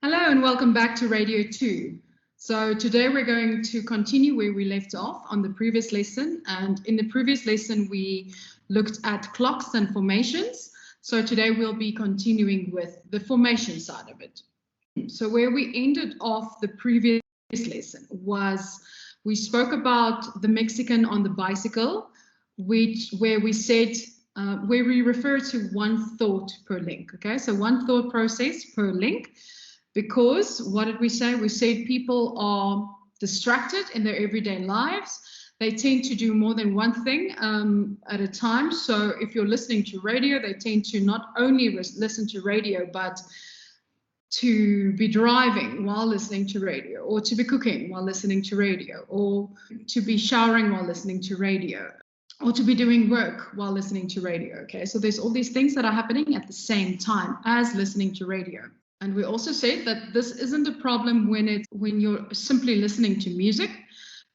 Hello and welcome back to Radio 2. So today we're going to continue where we left off on the previous lesson. And in the previous lesson, we looked at clocks and formations. So today we'll be continuing with the formation side of it. So where we ended off the previous lesson was we spoke about the Mexican on the bicycle, where we said, where we refer to one thought per link. Okay, so one thought process per link. Because what did we say? We said people are distracted in their everyday lives. They tend to do more than one thing at a time. So if you're listening to radio, they tend to not only listen to radio, but to be driving while listening to radio, or to be cooking while listening to radio, or to be showering while listening to radio, or to be doing work while listening to radio. Okay, so there's all these things that are happening at the same time as listening to radio. And we also said that this isn't a problem when you're simply listening to music,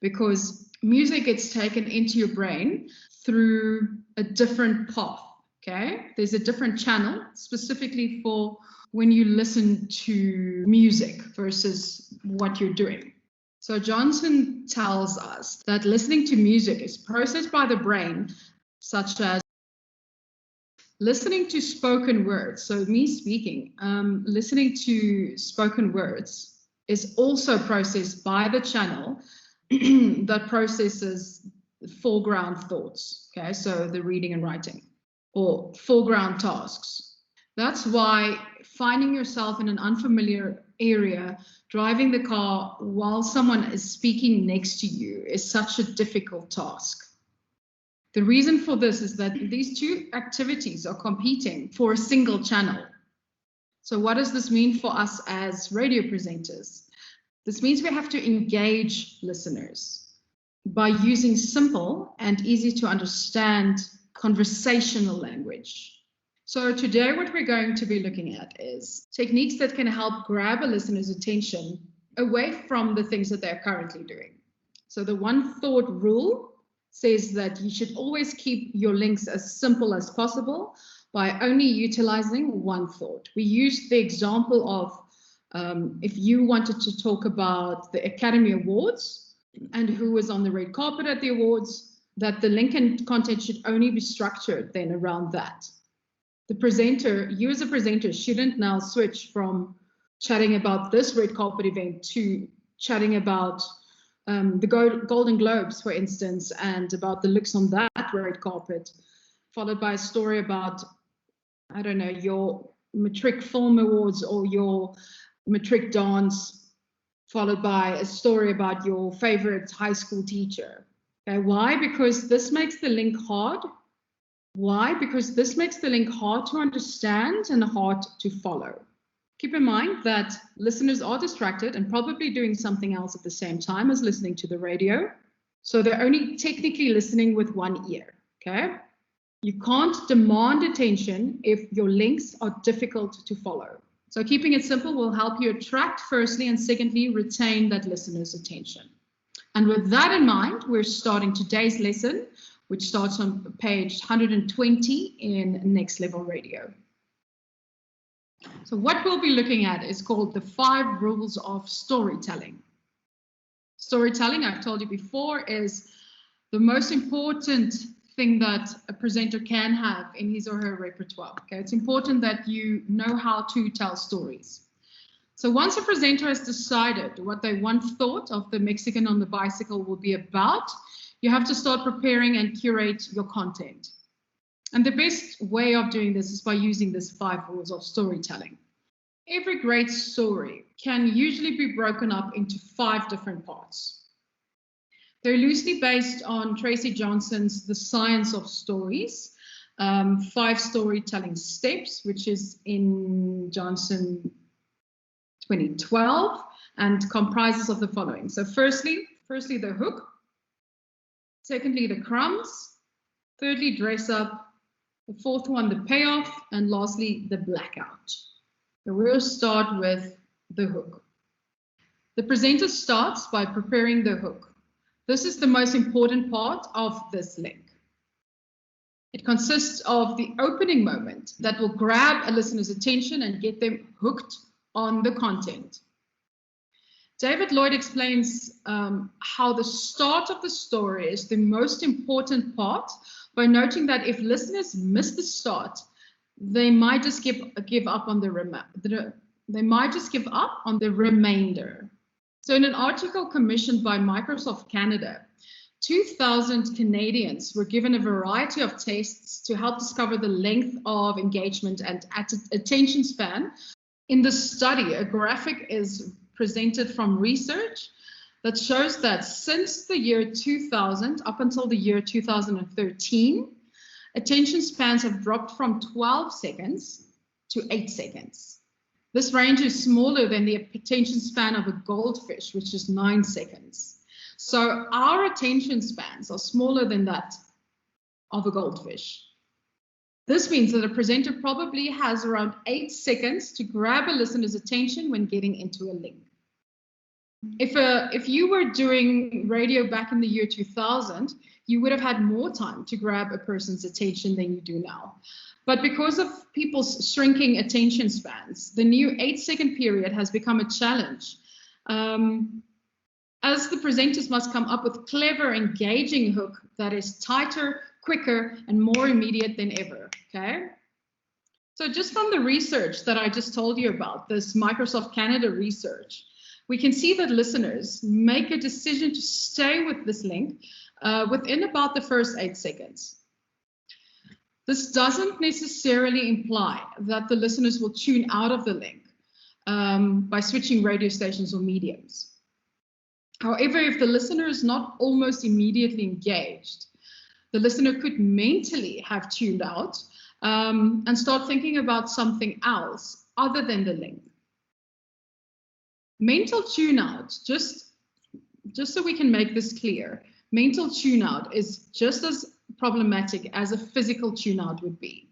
because music gets taken into your brain through a different path. Okay, there's a different channel specifically for when you listen to music versus what you're doing. So Johnson tells us that listening to music is processed by the brain, such as listening to spoken words. So me speaking, listening to spoken words is also processed by the channel that processes foreground thoughts. Okay, so the reading and writing, or foreground tasks. That's why finding yourself in an unfamiliar area, driving the car while someone is speaking next to you is such a difficult task. The reason for this is that these two activities are competing for a single channel. So what does this mean for us as radio presenters? This means we have to engage listeners by using simple and easy to understand conversational language. So today what we're going to be looking at is techniques that can help grab a listener's attention away from the things that they're currently doing. So the one thought rule says that you should always keep your links as simple as possible by only utilizing one thought. We used the example of if you wanted to talk about the Academy Awards and who was on the red carpet at the awards, that the link and content should only be structured then around that. The presenter, you as a presenter, shouldn't now switch from chatting about this red carpet event to chatting about the Golden Globes, for instance, and about the looks on that red carpet, followed by a story about, I don't know, your matric film awards or your matric dance, followed by a story about your favorite high school teacher. Okay, why? Because this makes the link hard. Why? Because this makes the link hard to understand and hard to follow. Keep in mind that listeners are distracted and probably doing something else at the same time as listening to the radio. So they're only technically listening with one ear, okay? You can't demand attention if your links are difficult to follow. So keeping it simple will help you attract firstly, and secondly, retain that listener's attention. And with that in mind, we're starting today's lesson, which starts on page 120 in Next Level Radio. So what we'll be looking at is called the 5 rules of storytelling. Storytelling, I've told you before, is the most important thing that a presenter can have in his or her repertoire. Okay, it's important that you know how to tell stories. So once a presenter has decided what they once thought of the Mexican on the bicycle will be about, you have to start preparing and curate your content. And the best way of doing this is by using these 5 rules of storytelling. Every great story can usually be broken up into 5 different parts. They're loosely based on Tracy Johnson's The Science of Stories, 5 storytelling steps, which is in Johnson 2012, and comprises of the following. So firstly the hook. Secondly, the crumbs. Thirdly, dress up. The 4th one, the payoff, and lastly, the blackout. So we'll start with the hook. The presenter starts by preparing the hook. This is the most important part of this link. It consists of the opening moment that will grab a listener's attention and get them hooked on the content. David Lloyd explains how the start of the story is the most important part by noting that if listeners miss the start, they might just give up on the remainder. So in an article commissioned by Microsoft Canada, 2,000 Canadians were given a variety of tests to help discover the length of engagement and attention span. In the study, a graphic is presented from research that shows that since the year 2000 up until the year 2013, attention spans have dropped from 12 seconds to 8 seconds. This range is smaller than the attention span of a goldfish, which is 9 seconds. So our attention spans are smaller than that of a goldfish. This means that a presenter probably has around 8 seconds to grab a listener's attention when getting into a link. If you were doing radio back in the year 2000, you would have had more time to grab a person's attention than you do now. But because of people's shrinking attention spans, the new 8-second period has become a challenge. As the presenters must come up with clever, engaging hook that is tighter, quicker, and more immediate than ever, okay? So just from the research that I just told you about, this Microsoft Canada research, we can see that listeners make a decision to stay with this link within about the first 8 seconds. This doesn't necessarily imply that the listeners will tune out of the link by switching radio stations or mediums. However, if the listener is not almost immediately engaged, the listener could mentally have tuned out and start thinking about something else other than the link. Mental tune out, just so we can make this clear, mental tune out is just as problematic as a physical tune out would be,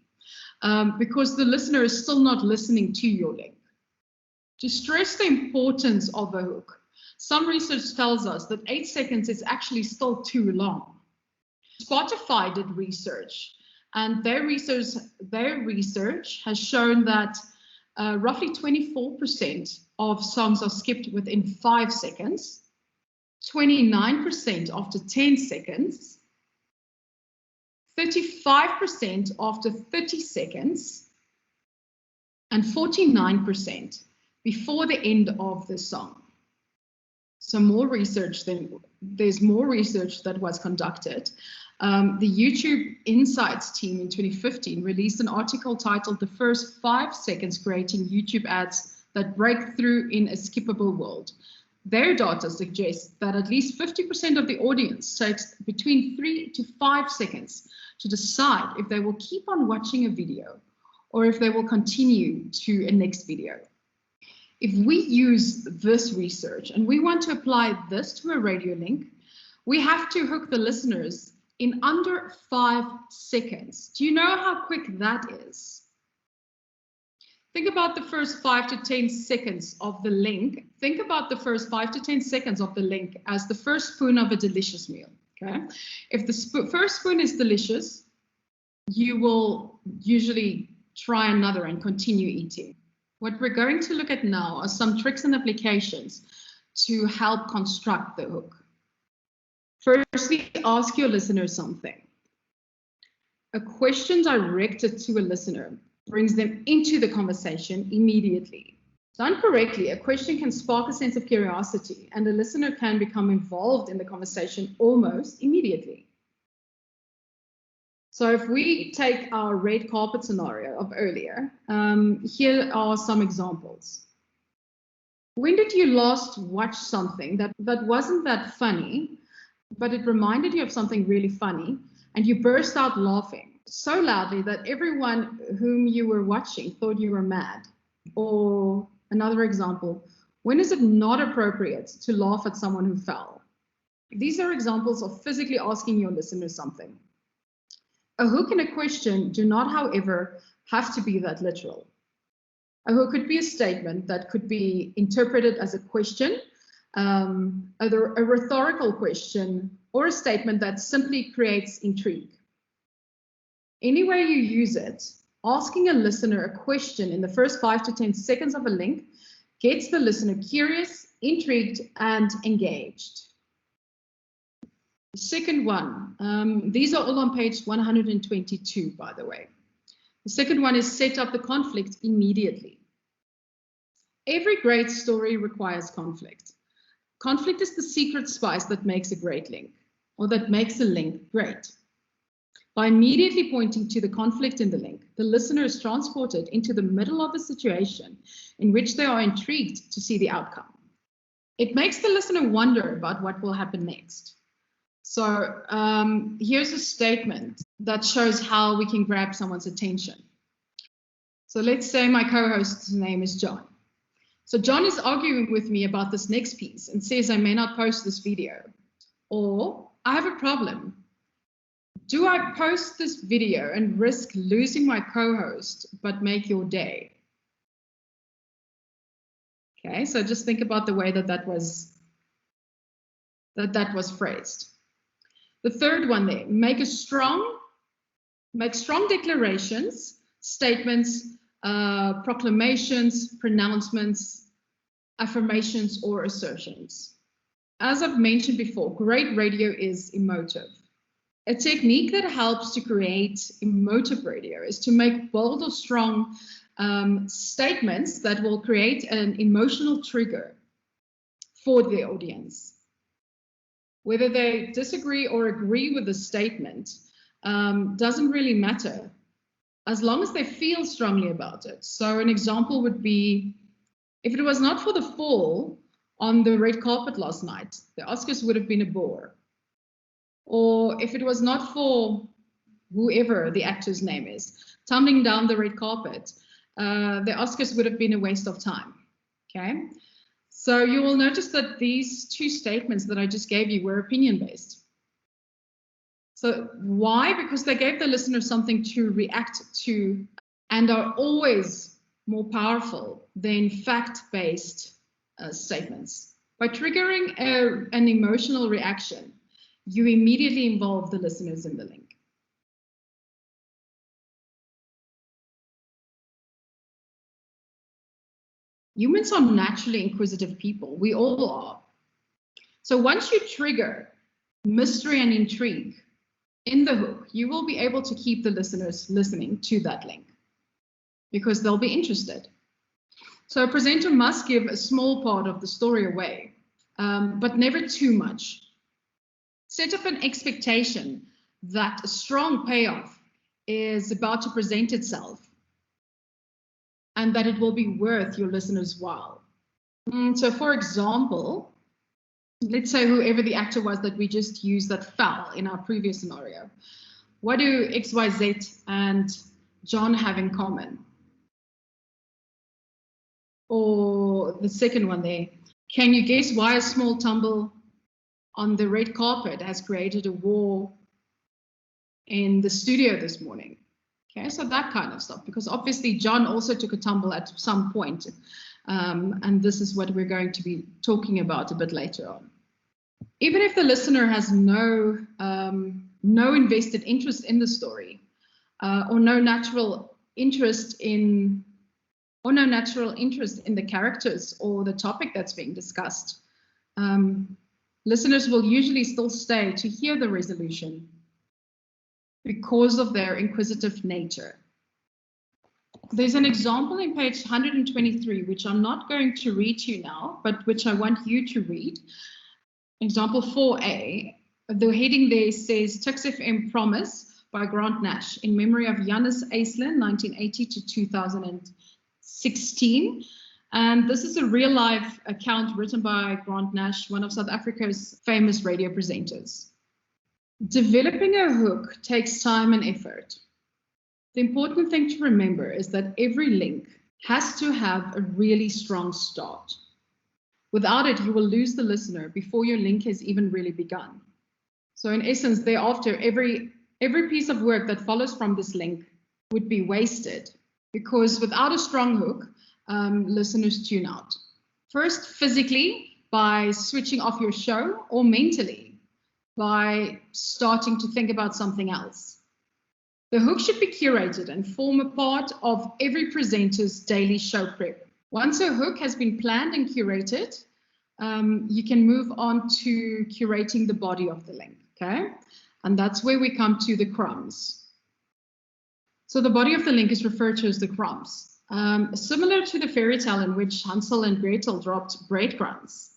because the listener is still not listening to your link. To stress the importance of a hook, some research tells us that 8 seconds is actually still too long. Spotify did research, and their research has shown that roughly 24% of songs are skipped within 5 seconds, 29% after 10 seconds, 35% after 30 seconds, and 49% before the end of the song. So there's more research that was conducted. The YouTube Insights team in 2015 released an article titled "The First 5 Seconds Creating YouTube Ads That Break Through in a Skippable World." Their data suggests that at least 50% of the audience takes between 3 to 5 seconds to decide if they will keep on watching a video or if they will continue to a next video. If we use this research and we want to apply this to a radio link, we have to hook the listeners in under 5 seconds. Do you know how quick that is? Think about the first 5 to 10 seconds of the link. Think about the first 5 to 10 seconds of the link as the first spoon of a delicious meal. Okay? If the first spoon is delicious, you will usually try another and continue eating. What we're going to look at now are some tricks and applications to help construct the hook. Firstly, ask your listener something. A question directed to a listener brings them into the conversation immediately. Done correctly, a question can spark a sense of curiosity, and the listener can become involved in the conversation almost immediately. So if we take our red carpet scenario of earlier, here are some examples. When did you last watch something that wasn't that funny, but it reminded you of something really funny, and you burst out laughing so loudly that everyone whom you were watching thought you were mad? Or another example, when is it not appropriate to laugh at someone who fell? These are examples of physically asking your listener something. A hook and a question do not, however, have to be that literal. A hook could be a statement that could be interpreted as a question, a rhetorical question, or a statement that simply creates intrigue. Any way you use it, asking a listener a question in the first 5 to 10 seconds of a link gets the listener curious, intrigued, and engaged. The second one, these are all on page 122, by the way. The second one is set up the conflict immediately. Every great story requires conflict. Conflict is the secret spice that makes a great link, or that makes a link great. By immediately pointing to the conflict in the link, the listener is transported into the middle of a situation in which they are intrigued to see the outcome. It makes the listener wonder about what will happen next. So here's a statement that shows how we can grab someone's attention. So let's say my co-host's name is John. So John is arguing with me about this next piece and says I may not post this video. Or I have a problem. Do I post this video and risk losing my co-host but make your day? Okay, so just think about the way that was phrased. The third one there, make strong declarations, statements, proclamations, pronouncements, affirmations, or assertions. As I've mentioned before, great radio is emotive. A technique that helps to create emotive radio is to make bold or strong statements that will create an emotional trigger for the audience. Whether they disagree or agree with the statement doesn't really matter, as long as they feel strongly about it. So an example would be, if it was not for the fall on the red carpet last night, the Oscars would have been a bore. Or if it was not for whoever the actor's name is, tumbling down the red carpet, the Oscars would have been a waste of time. Okay, so you will notice that these two statements that I just gave you were opinion-based. So why? Because they gave the listener something to react to and are always more powerful than fact-based statements. By triggering an emotional reaction, you immediately involve the listeners in the link. Humans are naturally inquisitive people. We all are. So once you trigger mystery and intrigue in the hook, you will be able to keep the listeners listening to that link because they'll be interested. So a presenter must give a small part of the story away, but never too much. Set up an expectation that a strong payoff is about to present itself and that it will be worth your listeners' while. So for example, let's say whoever the actor was that we just used that fell in our previous scenario. What do XYZ and John have in common? Or the second one there, can you guess why a small tumble on the red carpet has created a war in the studio this morning? Okay, so that kind of stuff, because obviously John also took a tumble at some point, and this is what we're going to be talking about a bit later on. Even if the listener has no invested interest in the story, or no natural interest in the characters or the topic that's being discussed, listeners will usually still stay to hear the resolution because of their inquisitive nature. There's an example in page 123, which I'm not going to read to you now, but which I want you to read. Example 4a, the heading there says Tuks FM Promise by Grant Nash in memory of Janus Aislinn, 1980 to 2016. And this is a real life account written by Grant Nash, one of South Africa's famous radio presenters. Developing a hook takes time and effort. The important thing to remember is that every link has to have a really strong start. Without it, you will lose the listener before your link has even really begun. So in essence, thereafter, every piece of work that follows from this link would be wasted, because without a strong hook, listeners tune out. First, physically, by switching off your show, or mentally, by starting to think about something else. The hook should be curated and form a part of every presenter's daily show prep. Once a hook has been planned and curated, you can move on to curating the body of the link, okay? And that's where we come to the crumbs. So the body of the link is referred to as the crumbs. Similar to the fairy tale in which Hansel and Gretel dropped breadcrumbs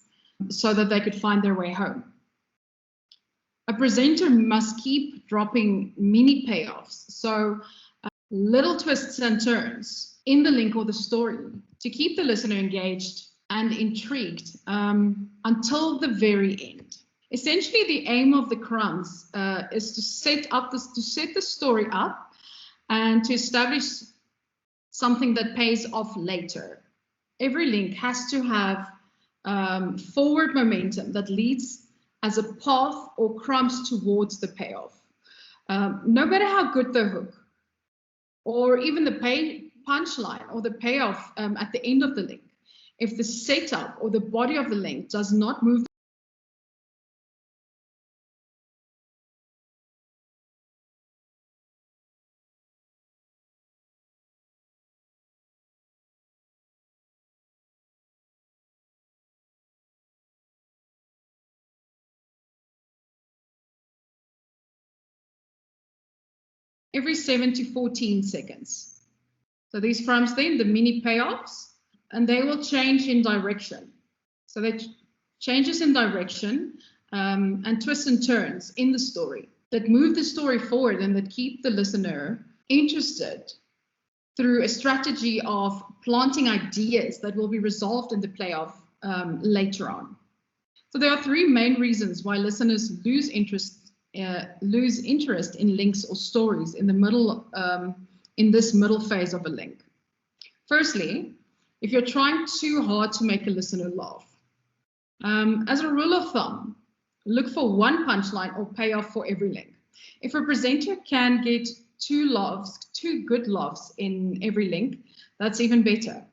so that they could find their way home. A presenter must keep dropping mini payoffs, so little twists and turns in the link or the story to keep the listener engaged and intrigued until the very end. Essentially, the aim of the crumbs is to set the story up and to establish something that pays off later. Every link has to have forward momentum that leads as a path or crumbs towards the payoff. No matter how good the hook or even the punchline or the payoff at the end of the link, if the setup or the body of the link does not move every 7 to 14 seconds. So these crumbs then, the mini payoffs, and they will change in direction. So that changes in direction and twists and turns in the story that move the story forward and that keep the listener interested through a strategy of planting ideas that will be resolved in the playoff later on. So there are three main reasons why listeners lose interest in links or stories in the middle, in this middle phase of a link. Firstly, if you're trying too hard to make a listener laugh. As a rule of thumb, look for one punchline or payoff for every link. If a presenter can get two good laughs in every link, that's even better.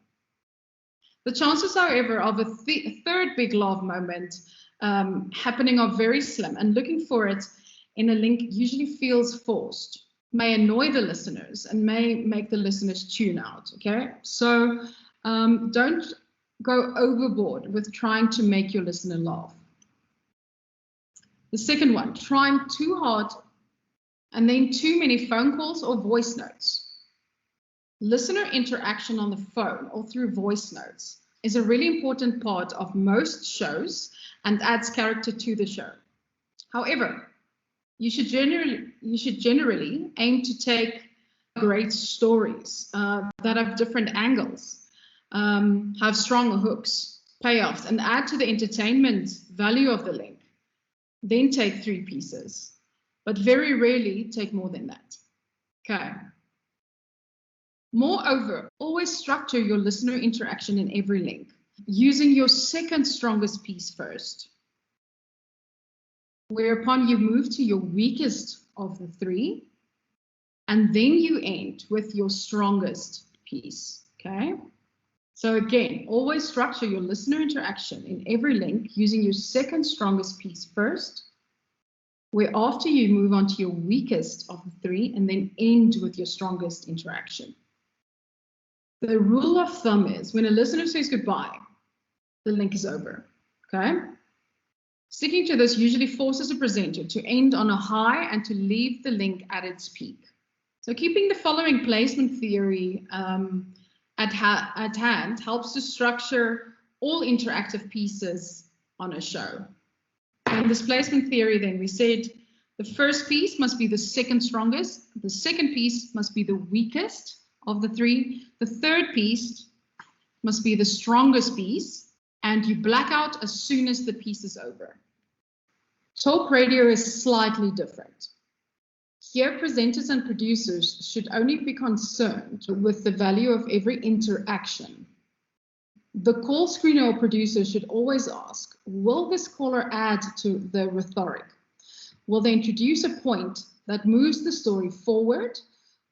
The chances, however, of a third big laugh moment happening are very slim, and looking for it in a link usually feels forced, may annoy the listeners and may make the listeners tune out, okay? So don't go overboard with trying to make your listener laugh. The second one, trying too hard and then too many phone calls or voice notes. Listener interaction on the phone or through voice notes is a really important part of most shows and adds character to the show. However, you should generally aim to take great stories that have different angles, have strong hooks, payoffs, and add to the entertainment value of the link. Then take 3 pieces, but very rarely take more than that. Okay. Moreover, always structure your listener interaction in every link, using your second strongest piece first, whereupon you move to your weakest of the 3, and then you end with your strongest piece, okay? So again, always structure your listener interaction in every link using your second strongest piece first, whereafter you move on to your weakest of the 3 and then end with your strongest interaction. The rule of thumb is when a listener says goodbye, the link is over, okay? Sticking to this usually forces a presenter to end on a high and to leave the link at its peak. So keeping the following placement theory at hand helps to structure all interactive pieces on a show. And this placement theory, then we said the first piece must be the second strongest, the second piece must be the weakest of the 3, the third piece must be the strongest piece, and you black out as soon as the piece is over. Talk radio is slightly different. Here, presenters and producers should only be concerned with the value of every interaction. The call screener or producer should always ask, will this caller add to the rhetoric? Will they introduce a point that moves the story forward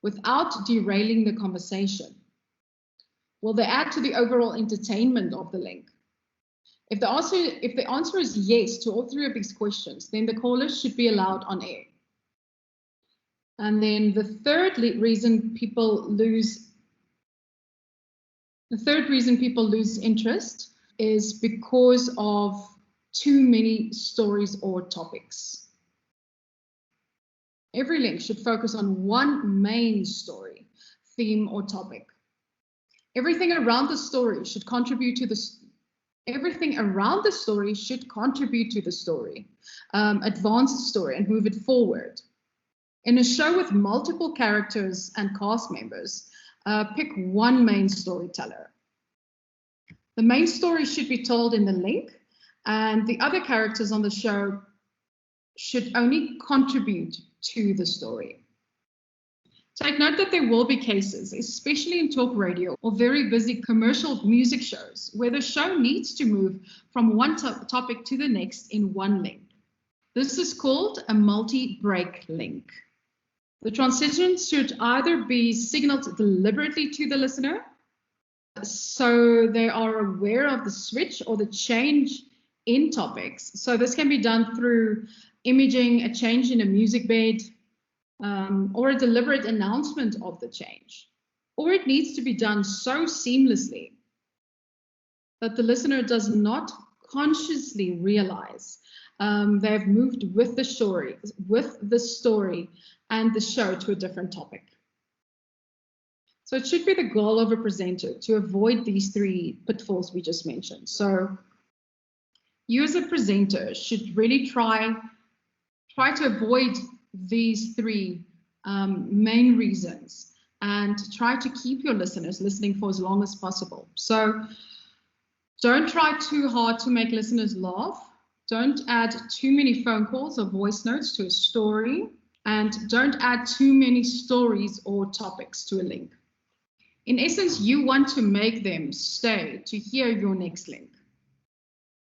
without derailing the conversation? Will they add to the overall entertainment of the link? If the answer is yes to all 3 of these questions, then the callers should be allowed on air. And then the third reason people lose The third reason people lose interest is because of too many stories or topics. Every link should focus on one main story, theme, or topic. Everything around the story should contribute to the story, advance the story, and move it forward. In a show with multiple characters and cast members, pick one main storyteller. The main story should be told in the link, and the other characters on the show should only contribute to the story. Take note that there will be cases, especially in talk radio or very busy commercial music shows, where the show needs to move from one topic to the next in one link. This is called a multi-break link. The transition should either be signaled deliberately to the listener, so they are aware of the switch or the change in topics. So this can be done through imaging, a change in a music bed, or a deliberate announcement of the change. Or it needs to be done so seamlessly that the listener does not consciously realize they have moved with the story and the show to a different topic. So it should be the goal of a presenter to avoid these three pitfalls we just mentioned. So you as a presenter should really try to avoid these three main reasons and try to keep your listeners listening for as long as possible. So don't try too hard to make listeners laugh. Don't add too many phone calls or voice notes to a story, and don't add too many stories or topics to a link. In essence, you want to make them stay to hear your next link.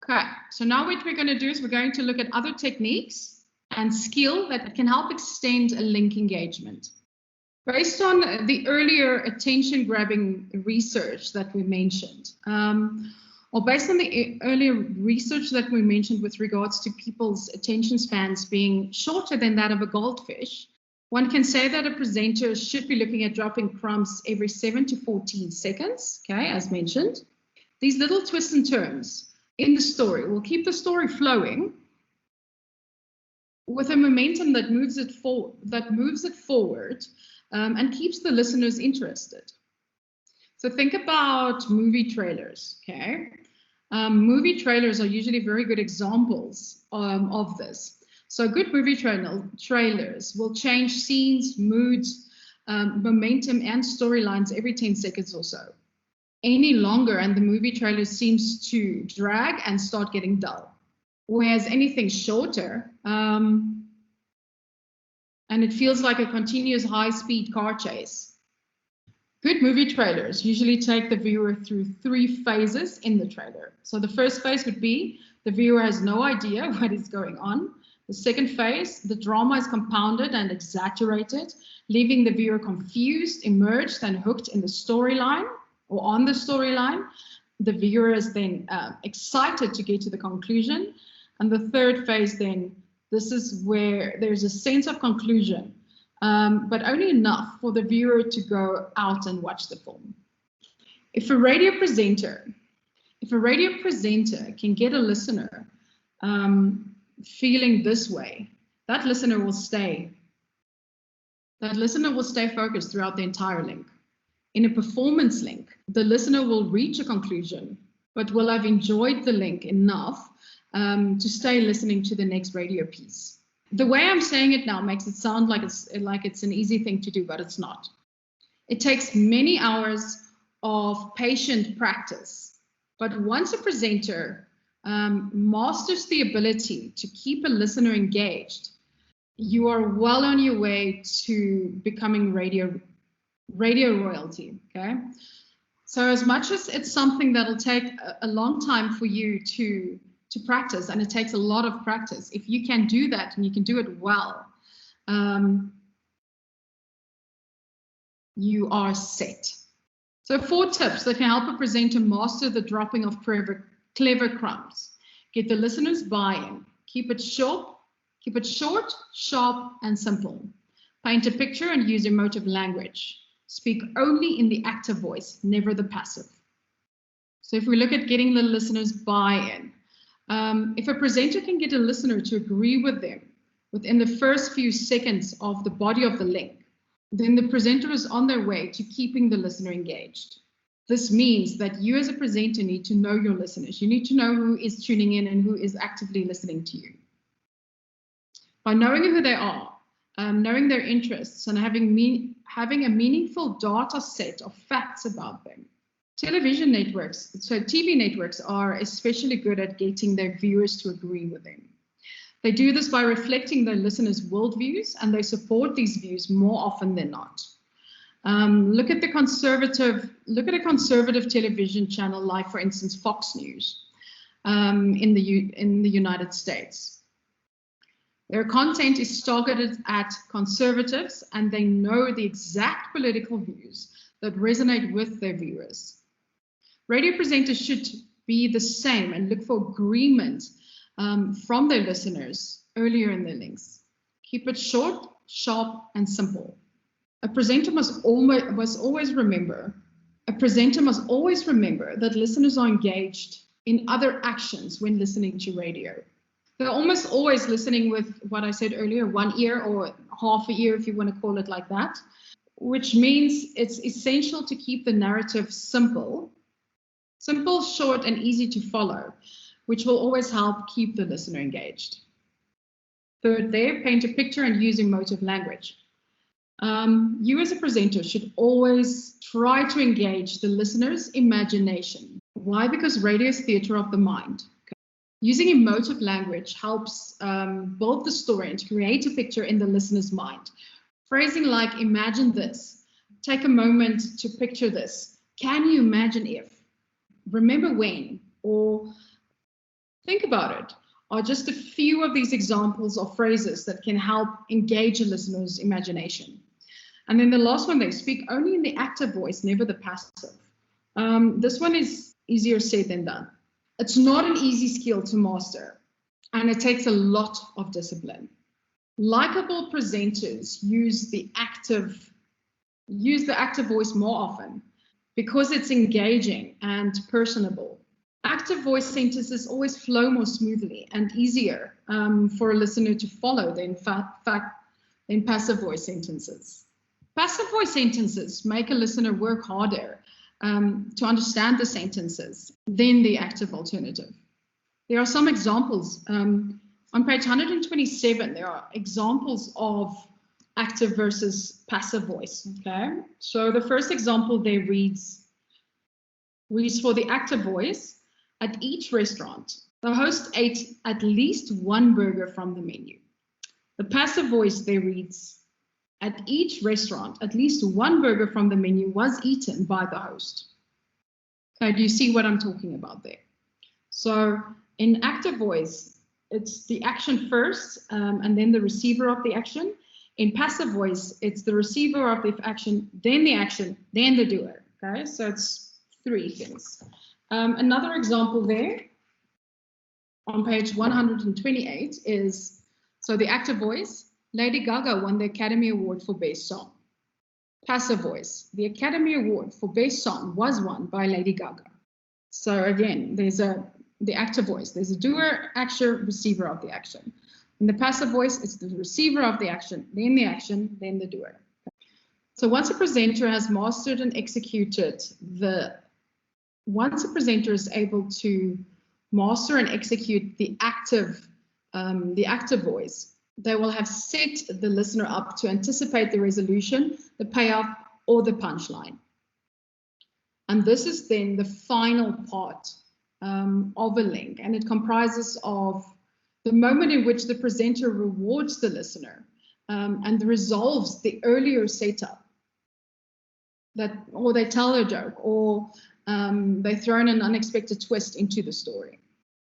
Okay, so now what we're going to do is we're going to look at other techniques and skill that can help extend a link engagement. Based on the earlier attention-grabbing research that we mentioned, or based on the earlier research that we mentioned with regards to people's attention spans being shorter than that of a goldfish, one can say that a presenter should be looking at dropping crumbs every 7 to 14 seconds, okay, as mentioned. These little twists and turns in the story will keep the story flowing with a momentum that moves it forward and keeps the listeners interested. So think about movie trailers, okay? Movie trailers are usually very good examples of this. So good movie trailers will change scenes, moods, momentum, and storylines every 10 seconds or so. Any longer, and the movie trailer seems to drag and start getting dull. Whereas anything shorter, and it feels like a continuous high-speed car chase. Good movie trailers usually take the viewer through 3 phases in the trailer. So the first phase would be the viewer has no idea what is going on. The second phase, the drama is compounded and exaggerated, leaving the viewer confused, immersed, and hooked in the storyline or on the storyline. The viewer is then excited to get to the conclusion. And the third phase then, this is where there's a sense of conclusion, but only enough for the viewer to go out and watch the film. If a radio presenter can get a listener feeling this way, that listener will stay. That listener will stay focused throughout the entire link. In a performance link, the listener will reach a conclusion, but will have enjoyed the link enough to stay listening to the next radio piece. The way I'm saying it now makes it sound like it's an easy thing to do, but it's not. It takes many hours of patient practice, but once a presenter masters the ability to keep a listener engaged, you are well on your way to becoming radio royalty, okay? So as much as it's something that'll take a long time for you to practice, and it takes a lot of practice, if you can do that and you can do it well, you are set. So 4 tips that can help a presenter master the dropping of clever crumbs. Get the listeners buy-in. Keep it short, sharp, and simple. Paint a picture and use emotive language. Speak only in the active voice, never the passive. So if we look at getting the listener's buy-in, if a presenter can get a listener to agree with them within the first few seconds of the body of the link, then the presenter is on their way to keeping the listener engaged. This means that you as a presenter need to know your listeners. You need to know who is tuning in and who is actively listening to you. By knowing who they are, knowing their interests, and having a meaningful data set of facts about them. Television networks, so TV networks, are especially good at getting their viewers to agree with them. They do this by reflecting their listeners' worldviews, and they support these views more often than not. Look at a conservative television channel like, for instance, Fox News in the United States. Their content is targeted at conservatives, and they know the exact political views that resonate with their viewers. Radio presenters should be the same and look for agreement from their listeners earlier in their links. Keep it short, sharp, and simple. A presenter must always remember that listeners are engaged in other actions when listening to radio. They're almost always listening with what I said earlier, one ear or half a ear, if you want to call it like that, which means it's essential to keep the narrative simple, short, and easy to follow, which will always help keep the listener engaged. Third there, paint a picture and use emotive language. You as a presenter should always try to engage the listener's imagination. Why? Because radio is theater of the mind. Using emotive language helps build the story and create a picture in the listener's mind. Phrasing like, imagine this, take a moment to picture this, can you imagine if, remember when, or think about it, are just a few of these examples of phrases that can help engage a listener's imagination. And then the last one, they speak only in the active voice, never the passive. This one is easier said than done. It's not an easy skill to master, and it takes a lot of discipline. Likeable presenters use the active voice more often because it's engaging and personable. Active voice sentences always flow more smoothly and easier for a listener to follow than passive voice sentences. Passive voice sentences make a listener work harder to understand the sentences than the active alternative. There are some examples. On page 127, there are examples of active versus passive voice. Okay, so the first example there reads for the active voice. At each restaurant, the host ate at least one burger from the menu. The passive voice there reads, at each restaurant, at least one burger from the menu was eaten by the host. Okay, do you see what I'm talking about there? So in active voice, it's the action first and then the receiver of the action. In passive voice, it's the receiver of the action, then the doer. Okay, so it's three things. Another example there on page 128 is, so the active voice, Lady Gaga won the Academy Award for Best Song. Passive voice, the Academy Award for Best Song was won by Lady Gaga. So again, there's the active voice, there's a doer, action, receiver of the action. In the passive voice, it's the receiver of the action, then the doer. So once a presenter has mastered and executed once a presenter is able to master and execute the active voice, they will have set the listener up to anticipate the resolution, the payoff, or the punchline. And this is then the final part of a link, and it comprises of the moment in which the presenter rewards the listener and resolves the earlier setup, or they tell a joke, or they throw in an unexpected twist into the story.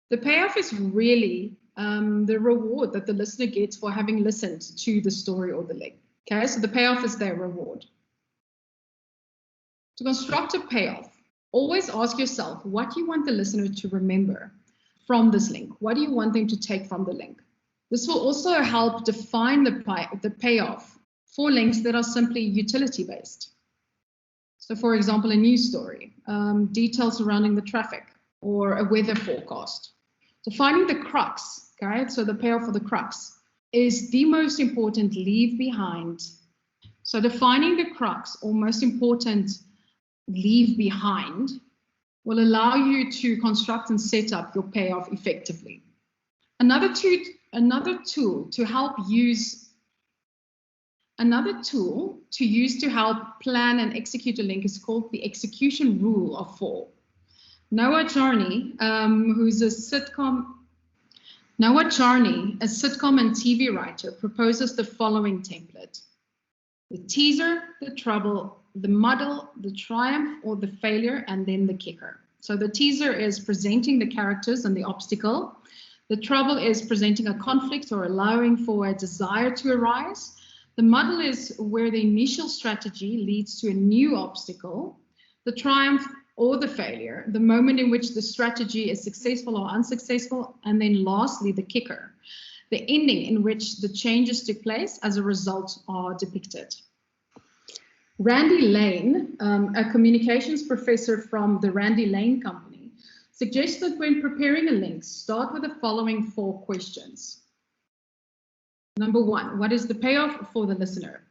The payoff is really the reward that the listener gets for having listened to the story or the link. Okay, so the payoff is their reward. To construct a payoff, always ask yourself what you want the listener to remember from this link. What do you want them to take from the link? This will also help define the payoff for links that are simply utility-based. So for example, a news story, details surrounding the traffic or a weather forecast. So finding the crux, okay, so the payoff for the crux is the most important leave behind. So defining the crux or most important leave behind will allow you to construct and set up your payoff effectively. Another tool to use to help plan and execute a link is called the execution rule of 4. Noah Charney, who's a sitcom and TV writer, proposes the following template: the teaser, the trouble, the muddle, the triumph or the failure, and then the kicker. So the teaser is presenting the characters and the obstacle. The trouble is presenting a conflict or allowing for a desire to arise. The muddle is where the initial strategy leads to a new obstacle. The triumph or the failure, the moment in which the strategy is successful or unsuccessful. And then lastly, the kicker, the ending in which the changes took place as a result are depicted. Randy Lane, a communications professor from the Randy Lane Company, suggests that when preparing a link, start with the following 4 questions. Number 1, what is the payoff for the listener?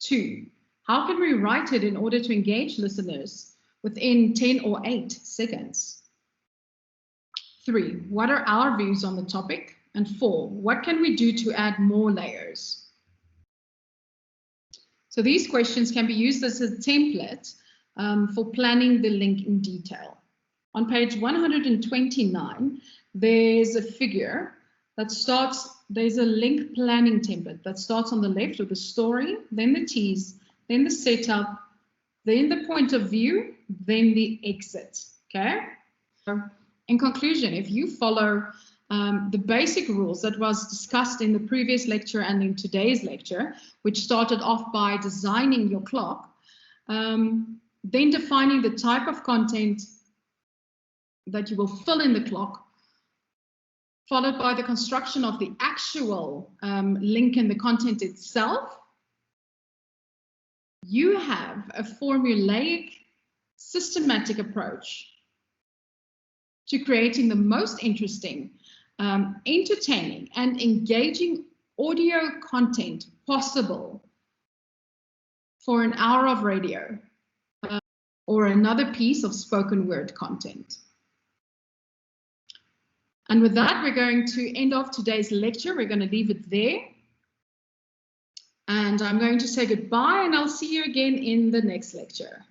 2, how can we write it in order to engage listeners within 10 or 8 seconds? 3, what are our views on the topic? And 4, what can we do to add more layers? So these questions can be used as a template for planning the link in detail. On page 129, there's a figure that starts, there's a link planning template that starts on the left with the story, then the tease, then the setup, then the point of view, then the exit, okay? So in conclusion, if you follow the basic rules that was discussed in the previous lecture and in today's lecture, which started off by designing your clock, then defining the type of content that you will fill in the clock, followed by the construction of the actual link in the content itself, you have a formulaic, systematic approach to creating the most interesting, entertaining, and engaging audio content possible for an hour of radio or another piece of spoken word content. And with that, we're going to end off today's lecture. We're going to leave it there. And I'm going to say goodbye, and I'll see you again in the next lecture.